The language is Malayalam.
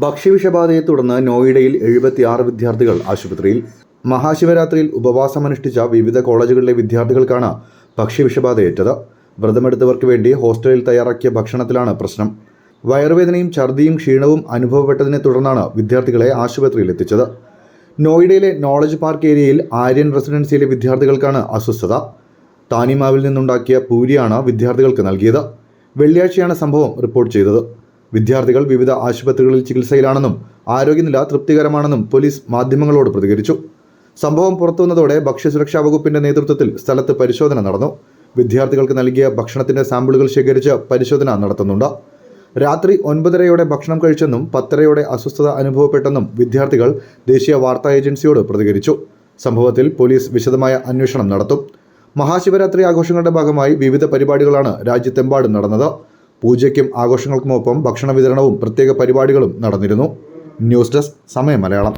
ഭക്ഷ്യവിഷബാധയെ തുടർന്ന് നോയിഡയിൽ 76 വിദ്യാർത്ഥികൾ ആശുപത്രിയിൽ. മഹാശിവരാത്രിയിൽ ഉപവാസമനുഷ്ഠിച്ച വിവിധ കോളേജുകളിലെ വിദ്യാർത്ഥികൾക്കാണ് ഭക്ഷ്യവിഷബാധയേറ്റത്. വ്രതമെടുത്തവർക്ക് വേണ്ടി ഹോസ്റ്റലിൽ തയ്യാറാക്കിയ ഭക്ഷണത്തിലാണ് പ്രശ്നം. വയറുവേദനയും ഛർദിയും ക്ഷീണവും അനുഭവപ്പെട്ടതിനെ തുടർന്നാണ് വിദ്യാർത്ഥികളെ ആശുപത്രിയിൽ എത്തിച്ചത്. നോയിഡയിലെ നോളജ് പാർക്ക് ഏരിയയിൽ ആര്യൻ റെസിഡൻസിയിലെ വിദ്യാർത്ഥികൾക്കാണ് അസ്വസ്ഥത. താനിമാവിൽ നിന്നുണ്ടാക്കിയ പൂരിയാണ് വിദ്യാർത്ഥികൾക്ക് നൽകിയത്. വെള്ളിയാഴ്ചയാണ് സംഭവം റിപ്പോർട്ട് ചെയ്തത്. വിദ്യാർത്ഥികൾ വിവിധ ആശുപത്രികളിൽ ചികിത്സയിലാണെന്നും ആരോഗ്യനില തൃപ്തികരമാണെന്നും പോലീസ് മാധ്യമങ്ങളോട് പ്രതികരിച്ചു. സംഭവം പുറത്തുവന്നതോടെ ഭക്ഷ്യസുരക്ഷാ വകുപ്പിന്റെ നേതൃത്വത്തിൽ സ്ഥലത്ത് പരിശോധന നടന്നു. വിദ്യാർത്ഥികൾക്ക് നൽകിയ ഭക്ഷണത്തിന്റെ സാമ്പിളുകൾ ശേഖരിച്ച് പരിശോധന നടത്തുന്നുണ്ട്. രാത്രി 9:30 ഭക്ഷണം കഴിച്ചെന്നും 10:30 അസ്വസ്ഥത അനുഭവപ്പെട്ടെന്നും വിദ്യാർത്ഥികൾ ദേശീയ വാർത്താ ഏജൻസിയോട് പ്രതികരിച്ചു. സംഭവത്തിൽ പോലീസ് വിശദമായ അന്വേഷണം നടത്തും. മഹാശിവരാത്രി ആഘോഷങ്ങളുടെ ഭാഗമായി വിവിധ പരിപാടികളാണ് രാജ്യത്തെമ്പാടും നടന്നത്. പൂജയ്ക്കും ആഘോഷങ്ങൾക്കുമൊപ്പം ഭക്ഷണ വിതരണവും പ്രത്യേക പരിപാടികളും നടന്നിരുന്നു. ന്യൂസ് ഡെസ്ക് സമയം മലയാളം.